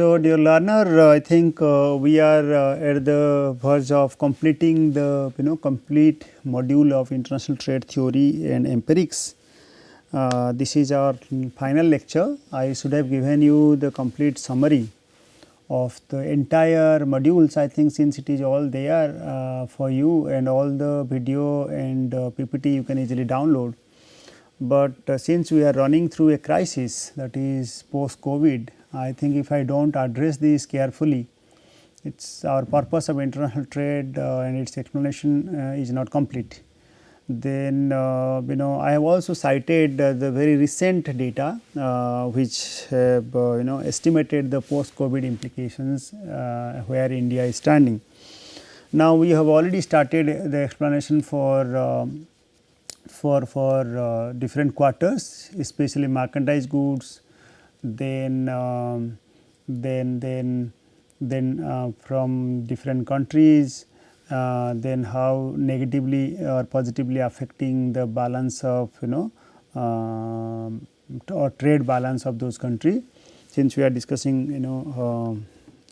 So, dear learner, I think we are at the verge of completing the complete module of international trade theory and empirics. This is our final lecture. I should have given you the complete summary of the entire modules. I think since it is all there for you, and all the video and PPT you can easily download. But since we are running through a crisis, that is post COVID, I think if I do not address this carefully, it's our purpose of international trade and its explanation is not complete. Then I have also cited the very recent data which have estimated the post COVID implications where India is standing. Now we have already started the explanation for different quarters, especially merchandise goods, then from different countries, then how negatively or positively affecting the balance of or trade balance of those countries. Since we are discussing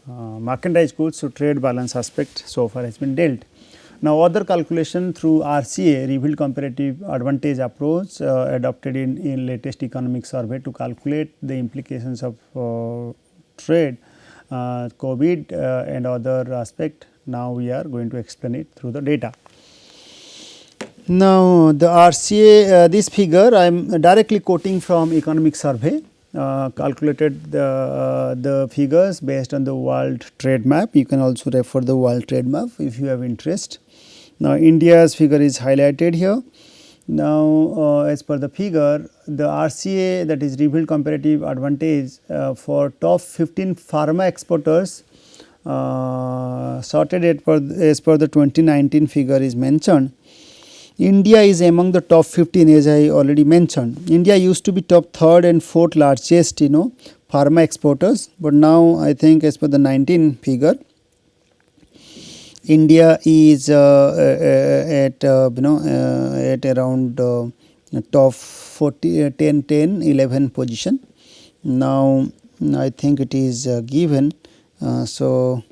merchandise goods, so trade balance aspect so far has been dealt. Now, other calculation through RCA, revealed comparative advantage approach adopted in latest economic survey to calculate the implications of trade, COVID and other aspect. Now, we are going to explain it through the data. Now, the RCA this figure I am directly quoting from economic survey, calculated the figures based on the world trade map. You can also refer the world trade map if you have interest. Now, India's figure is highlighted here. Now, as per the figure, the RCA, that is revealed comparative advantage for top 15 pharma exporters sorted as per the 2019 figure is mentioned. India is among the top 15, as I already mentioned. India used to be top 3rd and 4th largest pharma exporters, but now I think as per the 19 figure, India is at around top 11 position. Now, I think it is given. So,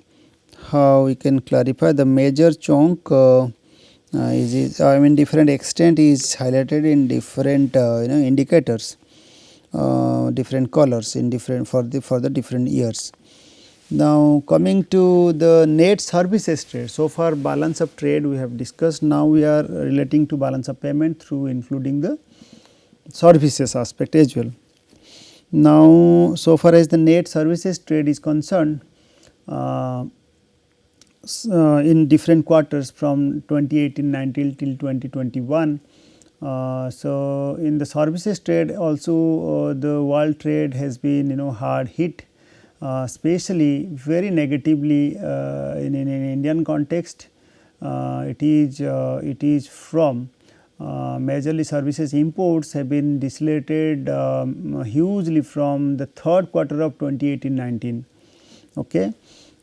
how we can clarify the major chunk different extent is highlighted in different indicators, different colors in different for the different years. Now, coming to the net services trade, so far balance of trade we have discussed. Now, we are relating to balance of payment through including the services aspect as well. Now, so far as the net services trade is concerned, in different quarters from 2018-19 till 2021. So, in the services trade also the world trade has been hard hit, especially very negatively in Indian context. It is from majorly services imports have been decelerated hugely from the third quarter of 2018-19. Okay.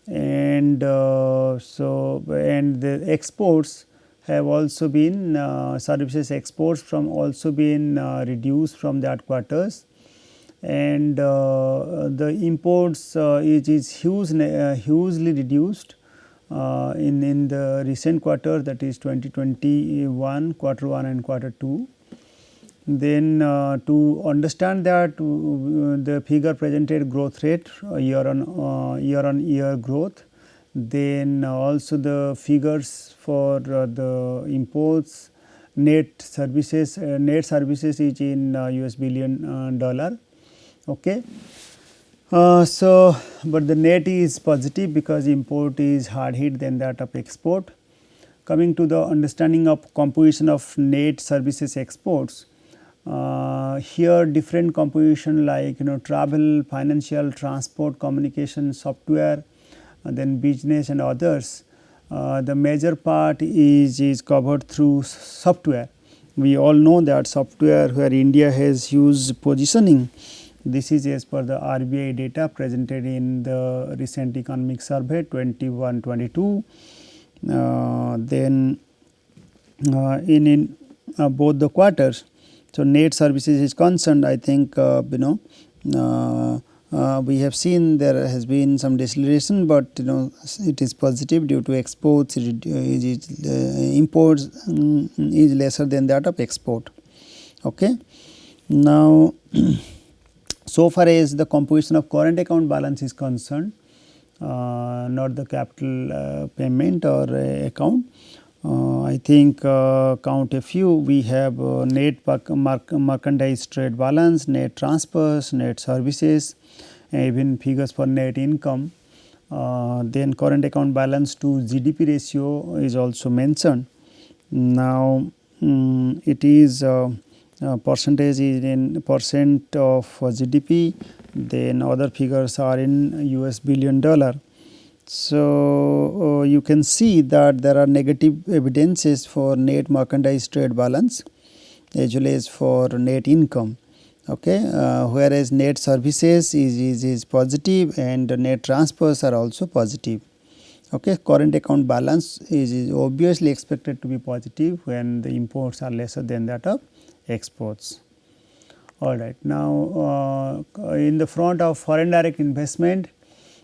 And and the exports have also been services exports from also been reduced from that quarters, and the imports is hugely reduced in the recent quarter, that is 2021 quarter 1 and quarter 2. Then to understand that the figure presented growth rate year on year growth, then also the figures for the imports, net services is in US billion dollar. Okay. So, but the net is positive because import is hard hit than that of export. Coming to the understanding of composition of net services exports, here different composition like travel, financial, transport, communication, software, then business and others. The major part is covered through software. We all know that software where India has huge positioning. This is as per the RBI data presented in the recent economic survey 21-22. Then in both the quarters. So, net services is concerned, I think we have seen there has been some deceleration, but it is positive due to exports. Imports is lesser than that of export. Okay. Now, so far as the composition of current account balance is concerned, not the capital payment or account. I think count a few. We have net merchandise trade balance, net transfers, net services, even figures for net income. Then current account balance to GDP ratio is also mentioned. Now, it is percentage is in percent of GDP, then other figures are in US billion dollar. So, you can see that there are negative evidences for net merchandise trade balance as well as for net income. Okay, whereas net services is positive and net transfers are also positive. Okay, current account balance is obviously expected to be positive when the imports are lesser than that of exports. All right. Now, in the front of foreign direct investment,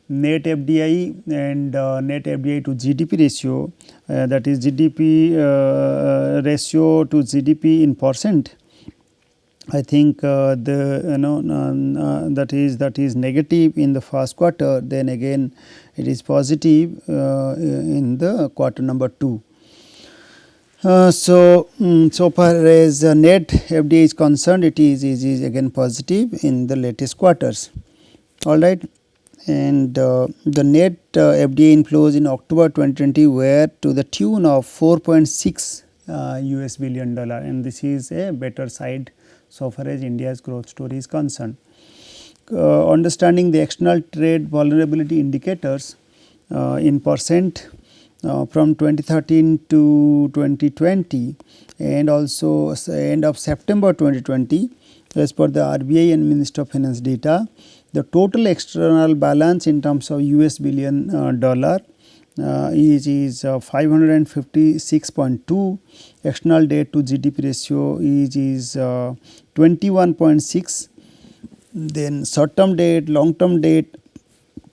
net FDI and net FDI to GDP ratio, that is GDP ratio to GDP in percent. I think that is negative in the first quarter, then again it is positive in the quarter number 2. So far as net FDI is concerned, it is again positive in the latest quarters. All right. And the net FDI inflows in October 2020 were to the tune of 4.6 US billion dollar, and this is a better side so far as India's growth story is concerned. Understanding the external trade vulnerability indicators in percent from 2013 to 2020 and also end of September 2020, as per the RBI and Ministry of Finance data, the total external balance in terms of US billion dollar is 556.2. External debt to GDP ratio is 21.6. Then short term debt, long term debt,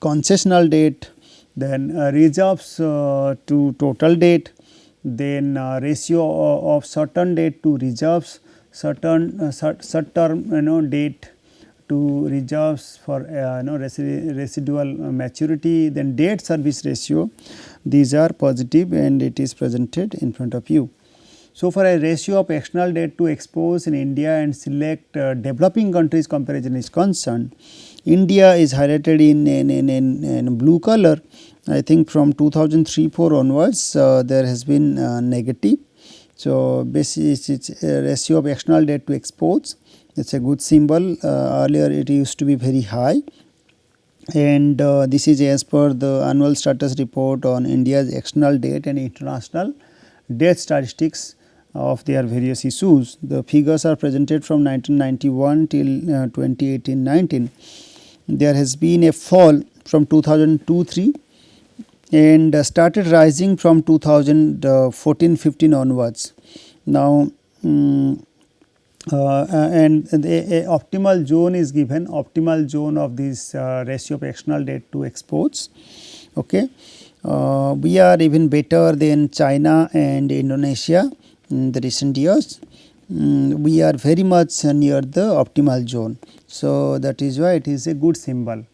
concessional debt, then reserves to total debt, then ratio of certain debt to reserves, certain short term debt to reserves for residual maturity, then debt service ratio. These are positive and it is presented in front of you. So far as ratio of external debt to exports in India and select developing countries comparison is concerned, India is highlighted in blue color. I think from 2003-4 onwards there has been negative. So, basically ratio of external debt to exports, it is a good symbol. Earlier it used to be very high, and this is as per the annual status report on India's external debt and international debt statistics of their various issues. The figures are presented from 1991 till 2018-19. There has been a fall from 2002-3 and started rising from 2014-15 onwards. Now, and the optimal zone is given, optimal zone of this ratio of external debt to exports. Okay. We are even better than China and Indonesia in the recent years. We are very much near the optimal zone. So, that is why it is a good symbol.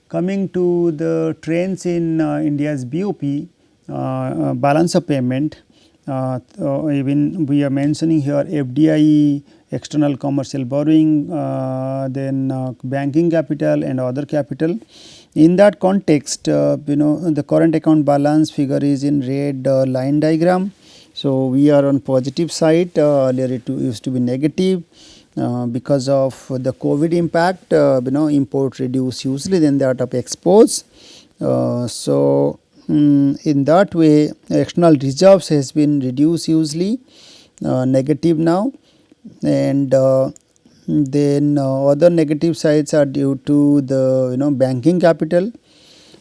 Coming to the trends in India's BOP, balance of payment, even we are mentioning here FDI, external commercial borrowing, then banking capital and other capital. In that context, the current account balance figure is in red line diagram. So, we are on positive side. Earlier it used to be negative. Because of the COVID impact, import reduced hugely than that of exports. So, in that way external reserves has been reduced hugely, negative now, and then other negative sides are due to the banking capital.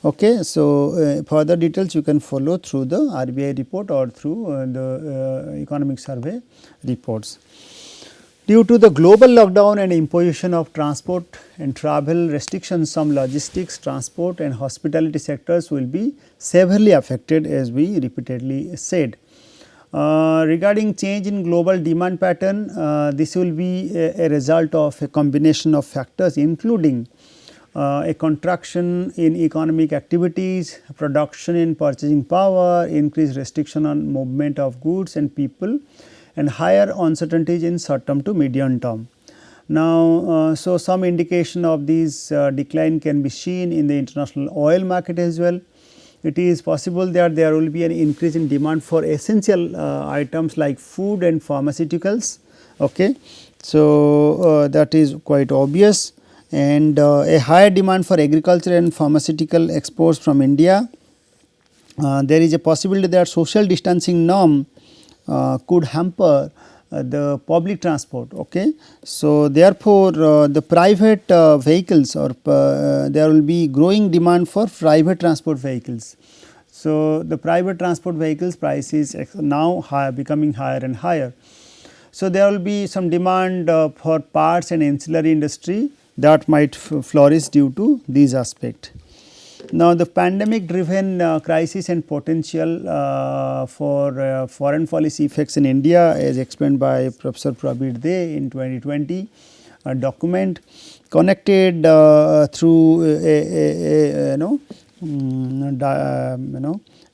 Okay. So, further details you can follow through the RBI report or through the economic survey reports. Due to the global lockdown and imposition of transport and travel restrictions, some logistics, transport and hospitality sectors will be severely affected, as we repeatedly said. Regarding change in global demand pattern, this will be a result of a combination of factors, including a contraction in economic activities, production in purchasing power, increased restriction on movement of goods and people, and higher uncertainties in short term to medium term. Now, so some indication of this decline can be seen in the international oil market as well. It is possible that there will be an increase in demand for essential items like food and pharmaceuticals. Okay. So, that is quite obvious, and a higher demand for agriculture and pharmaceutical exports from India. There is a possibility that social distancing norm could hamper the public transport. Okay. So, therefore, the private vehicles, or there will be growing demand for private transport vehicles. So, the private transport vehicles price is now becoming higher and higher. So, there will be some demand for parts and ancillary industry that might flourish due to these aspects. Now, the pandemic driven crisis and potential for foreign policy effects in India, as explained by Professor Prabir De in 2020, a document connected through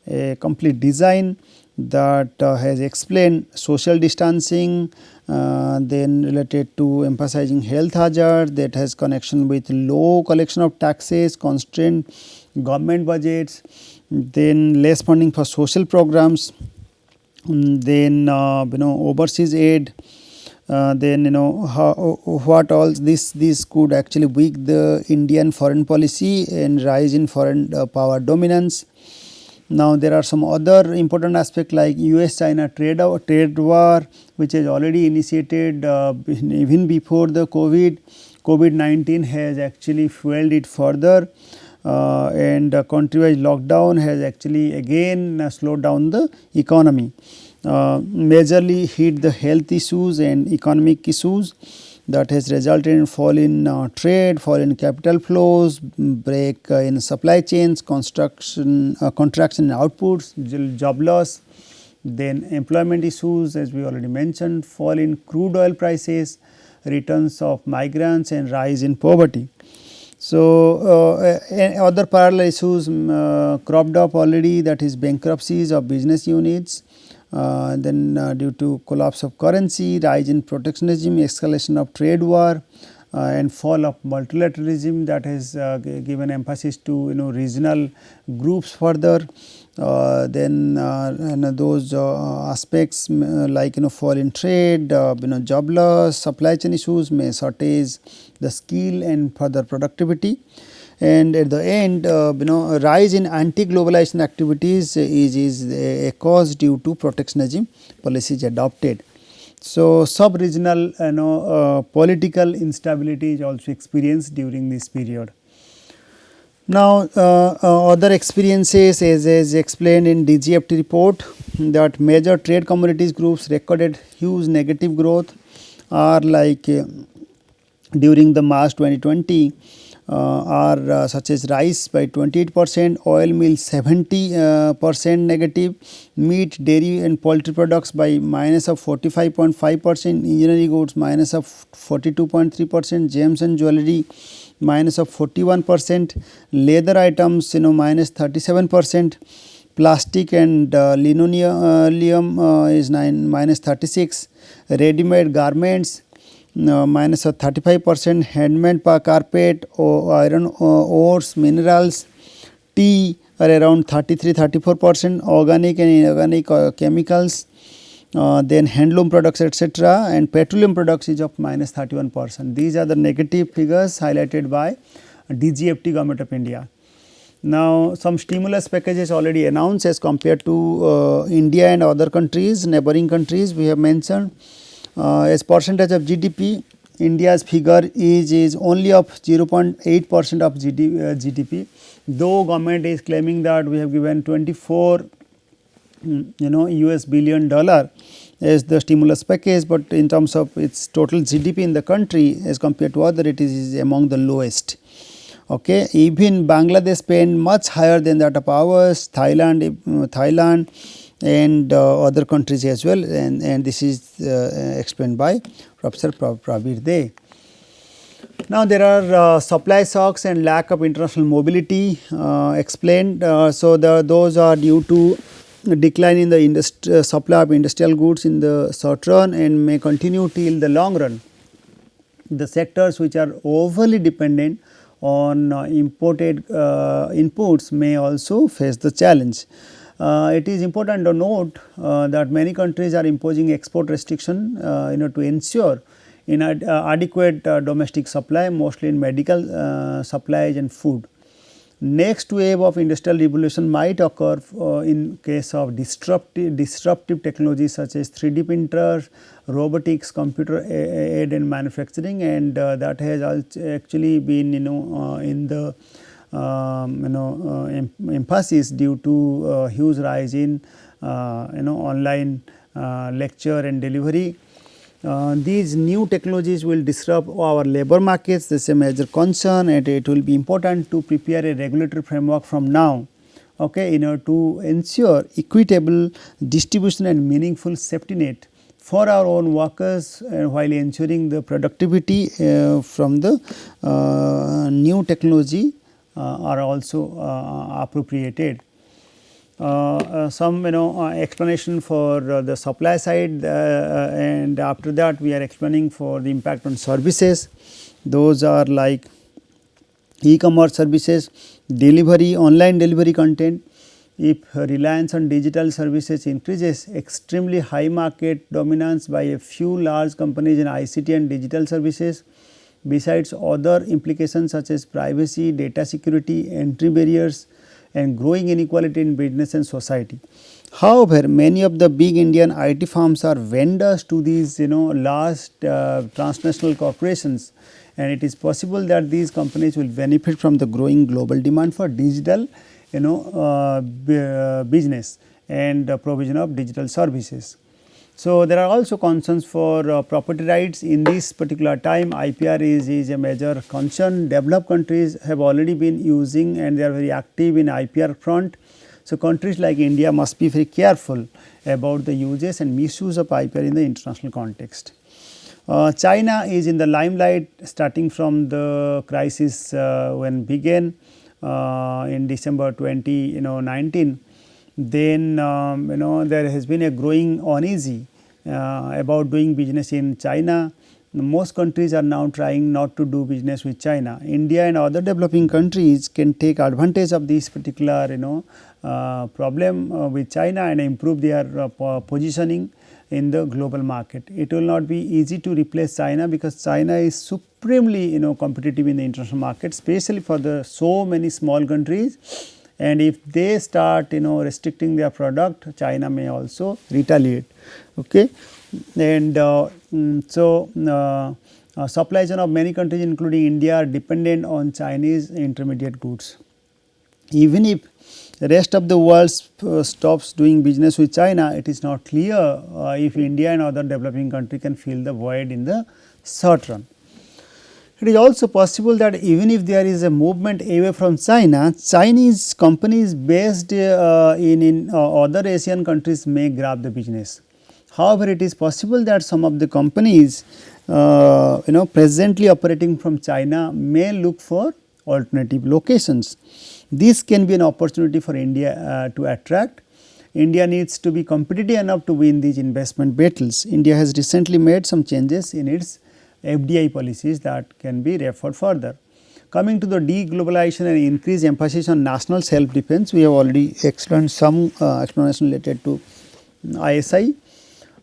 a complete design that has explained social distancing, then related to emphasizing health hazard, that has connection with low collection of taxes, constrained government budgets, then less funding for social programs, then overseas aid, then what all this could actually weaken the Indian foreign policy and rise in foreign power dominance. Now, there are some other important aspects like US-China trade war, which has already initiated even before the COVID-19 has actually fueled it further, and country-wise lockdown has actually again slowed down the economy, majorly hit the health issues and economic issues, that has resulted in fall in trade, fall in capital flows, break in supply chains, contraction in outputs, job loss, then employment issues, as we already mentioned, fall in crude oil prices, returns of migrants and rise in poverty. So, other parallel issues cropped up already, that is bankruptcies of business units, then due to collapse of currency, rise in protectionism, escalation of trade war, and fall of multilateralism, that has given emphasis to regional groups further. Then those aspects like fall in trade, job loss, supply chain issues may shortage the skill and further productivity. And at the end, rise in anti-globalization activities is a cause due to protectionism policies adopted. So, sub-regional political instability is also experienced during this period. Now, other experiences, as explained in DGFT report, that major trade commodities groups recorded huge negative growth are like during the March 2020. Are such as rice by 28%, oil mill 70% negative, meat, dairy and poultry products by minus of 45.5%, engineering goods minus of 42.3%, gems and jewelry minus of 41%, leather items minus 37%, plastic and linoleum is minus 36%, ready-made garments minus of 35%, handmade carpet, iron ores, minerals, tea are around 33-34%, organic and inorganic chemicals, then handloom products etc., and petroleum products is of minus 31%. These are the negative figures highlighted by DGFT Government of India. Now, some stimulus packages already announced as compared to India and other countries, neighboring countries we have mentioned. As percentage of GDP, India's figure is only of 0.8% of GDP, though government is claiming that we have given 24 US billion dollar, as the stimulus package, but in terms of its total GDP in the country as compared to other, it is among the lowest. Okay. Even Bangladesh spend much higher than that of ours, Thailand and other countries as well, and this is explained by Professor Prabir De. Now, there are supply shocks and lack of international mobility explained. So, those are due to decline in the supply of industrial goods in the short run and may continue till the long run. The sectors which are overly dependent on imported inputs may also face the challenge. It is important to note that many countries are imposing export restriction to ensure adequate domestic supply, mostly in medical supplies and food. Next wave of industrial revolution might occur in case of disruptive technologies such as 3D printers, robotics, computer aided manufacturing, and that has actually been in the emphasis due to huge rise in online lecture and delivery. These new technologies will disrupt our labor markets. This is a major concern, and it will be important to prepare a regulatory framework from now, okay, in order to ensure equitable distribution and meaningful safety net for our own workers, while ensuring the productivity from the new technology are also appropriated. Some explanation for the supply side, and after that we are explaining for the impact on services. Those are like e-commerce services, delivery, online delivery content. If reliance on digital services increases, extremely high market dominance by a few large companies in ICT and digital services, besides other implications such as privacy, data security, entry barriers, and growing inequality in business and society. However, many of the big Indian IT firms are vendors to these large transnational corporations, and it is possible that these companies will benefit from the growing global demand for digital business and provision of digital services. So, there are also concerns for property rights in this particular time. IPR is a major concern. Developed countries have already been using, and they are very active in IPR front. So, countries like India must be very careful about the uses and misuse of IPR in the international context. China is in the limelight starting from the crisis when began in December 2019. Then there has been a growing uneasy about doing business in China. Most countries are now trying not to do business with China. India and other developing countries can take advantage of this particular problem with China and improve their positioning in the global market. It will not be easy to replace China, because China is supremely competitive in the international market, especially for the so many small countries. And if they start restricting their product, China may also retaliate. Okay. And supply chain of many countries including India are dependent on Chinese intermediate goods. Even if the rest of the world stops doing business with China, it is not clear if India and other developing countries can fill the void in the short run. It is also possible that even if there is a movement away from China, Chinese companies based in other Asian countries may grab the business. However, it is possible that some of the companies presently operating from China may look for alternative locations. This can be an opportunity for India to attract. India needs to be competitive enough to win these investment battles. India has recently made some changes in its FDI policies that can be referred further. Coming to the deglobalization and increased emphasis on national self-defense, we have already explained some explanation related to ISI.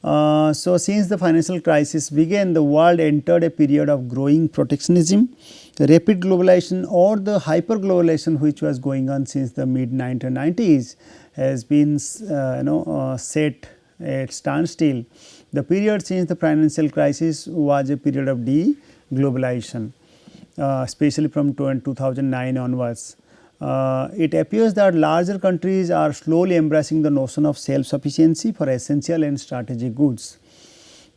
So, since the financial crisis began, the world entered a period of growing protectionism. The rapid globalization or the hyper globalization which was going on since the mid 1990s has been set at standstill. The period since the financial crisis was a period of deglobalization, especially from 2009 onwards. It appears that larger countries are slowly embracing the notion of self-sufficiency for essential and strategic goods.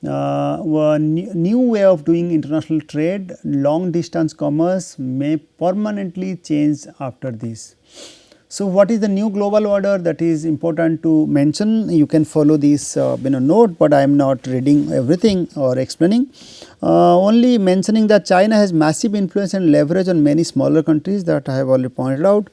One new way of doing international trade, long distance commerce may permanently change after this. So, what is the new global order that is important to mention? You can follow this note, but I am not reading everything or explaining. Only mentioning that China has massive influence and leverage on many smaller countries that I have already pointed out.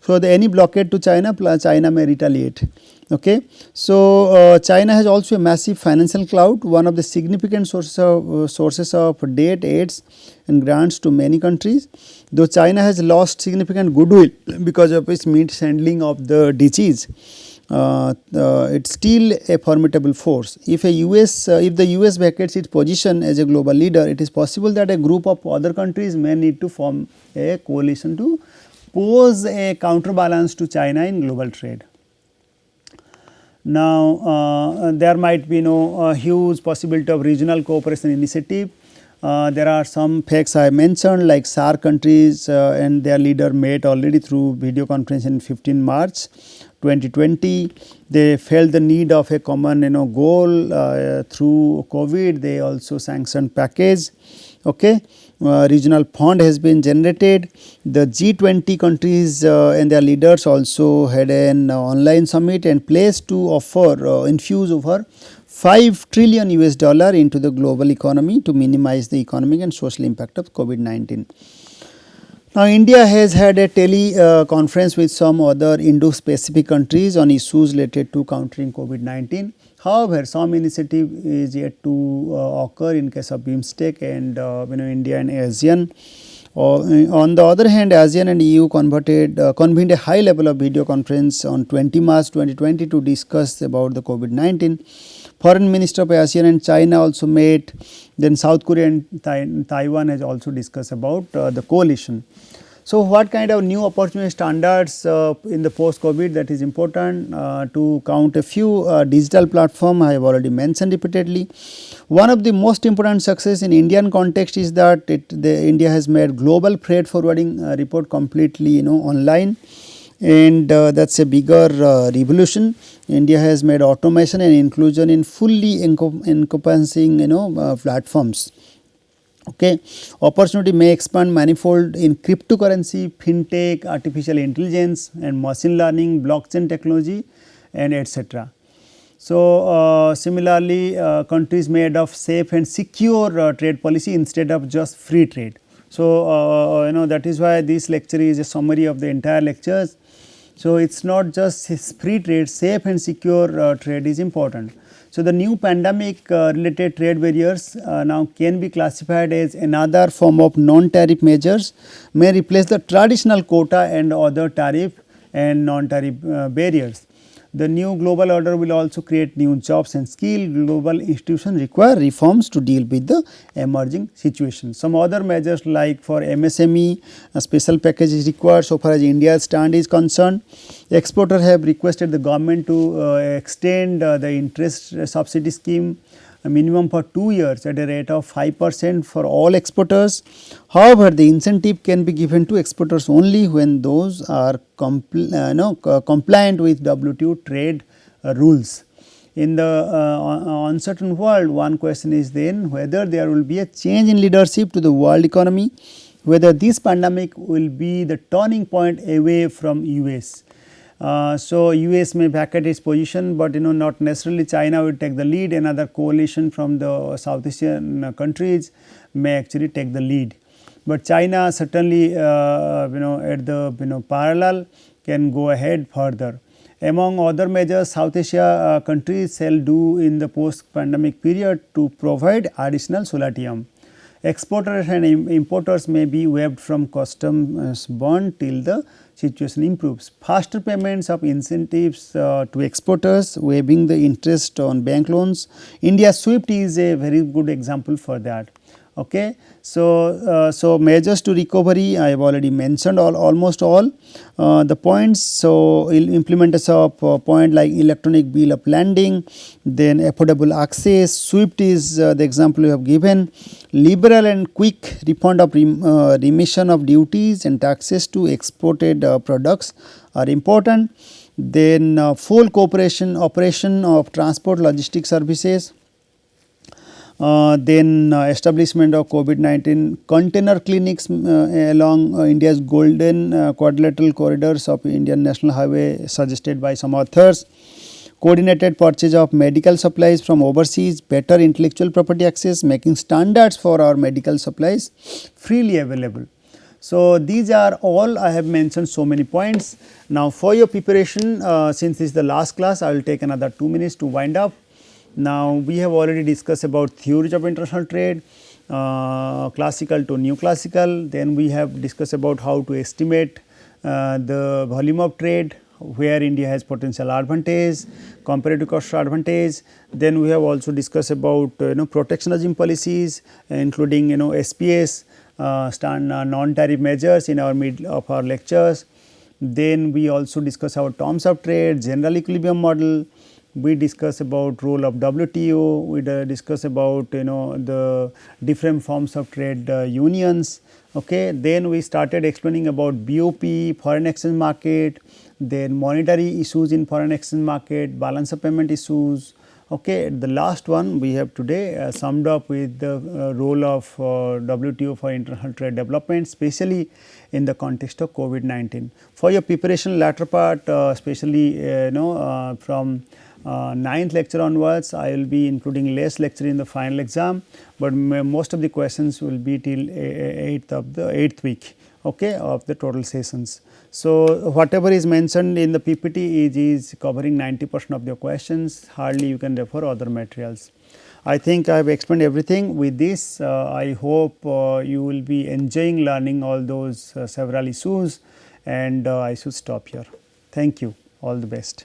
So, any blockade to China, China may retaliate. Okay. So, China has also a massive financial clout, one of the significant sources of debt, aids and grants to many countries. Though China has lost significant goodwill because of its mishandling of the disease, it is still a formidable force. If the US vacates its position as a global leader, it is possible that a group of other countries may need to form a coalition to pose a counterbalance to China in global trade. Now, there might be no huge possibility of regional cooperation initiative. There are some facts I mentioned, like SAARC countries and their leader met already through video conference in 15 March 2020. They felt the need of a common goal through COVID. They also sanctioned package. Okay. Regional fund has been generated. The G20 countries and their leaders also had an online summit and pledged to infuse over 5 trillion US dollar into the global economy to minimize the economic and social impact of COVID-19. Now, India has had a conference with some other Indo-Pacific countries on issues related to countering COVID-19. However, some initiative is yet to occur in case of BIMSTEC and India and ASEAN. On the other hand, ASEAN and EU convened a high level of video conference on 20 March 2020 to discuss about the COVID-19. Foreign Minister of ASEAN and China also met. Then South Korea and Taiwan has also discussed about the coalition. So, what kind of new opportunity standards in the post-COVID that is important to count a few digital platform I have already mentioned repeatedly. One of the most important success in Indian context is that India has made global freight forwarding report completely online, and that is a bigger revolution. India has made automation and inclusion in fully encompassing platforms. Okay. Opportunity may expand manifold in cryptocurrency, fintech, artificial intelligence and machine learning, blockchain technology and etc. So, similarly, countries may adopt safe and secure trade policy instead of just free trade. So, that is why this lecture is a summary of the entire lectures. So, it is not just free trade, safe and secure trade is important. So, the new pandemic related trade barriers now can be classified as another form of non-tariff measures, may replace the traditional quota and other tariff and non-tariff barriers. The new global order will also create new jobs and skill. Global institutions require reforms to deal with the emerging situation. Some other measures like for MSME, a special package is required so far as India's stand is concerned. Exporters have requested the government to extend the interest subsidy scheme a minimum for 2 years at a rate of 5% for all exporters. However, the incentive can be given to exporters only when those are compliant with WTO trade rules. In the uncertain world, one question is then whether there will be a change in leadership to the world economy, whether this pandemic will be the turning point away from US. So, US may vacate its position, but not necessarily China will take the lead. Another coalition from the South Asian countries may actually take the lead, but China certainly at the parallel can go ahead further. Among other measures, South Asia countries shall do in the post pandemic period to provide additional solatium. Exporters and importers may be waived from customs bond till the situation improves. Faster payments of incentives to exporters, waiving the interest on bank loans. India's SWIFT is a very good example for that. Okay. So measures to recovery I have already mentioned almost all the points. So implementers of point like electronic bill of landing, then affordable access, SWIFT is the example we have given, liberal and quick refund of remission of duties and taxes to exported products are important. Then full cooperation operation of transport logistics services. Then establishment of COVID-19 container clinics along India's golden quadrilateral corridors of Indian National Highway suggested by some authors. Coordinated purchase of medical supplies from overseas, better intellectual property access, making standards for our medical supplies freely available. So, these are all I have mentioned so many points. Now, for your preparation, since this is the last class, I will take another 2 minutes to wind up. Now, we have already discussed about theories of international trade, classical to new classical. Then we have discussed about how to estimate the volume of trade, where India has potential advantage, comparative cost advantage. Then we have also discussed about protectionism policies, including SPS, non-tariff measures in our middle of our lectures. Then we also discuss our terms of trade, general equilibrium model. We discuss about role of WTO, we discuss about the different forms of trade unions. Okay. Then we started explaining about BOP, foreign exchange market, then monetary issues in foreign exchange market, balance of payment issues. Okay. The last one we have today summed up with the role of WTO for international trade development, especially in the context of COVID-19. For your preparation latter part, especially from 9th lecture onwards, I will be including less lecture in the final exam, but most of the questions will be till 8th week, okay, of the total sessions. So, whatever is mentioned in the PPT is covering 90% of your questions, hardly you can refer other materials. I think I have explained everything. With this, I hope you will be enjoying learning all those several issues, and I should stop here. Thank you. All the best.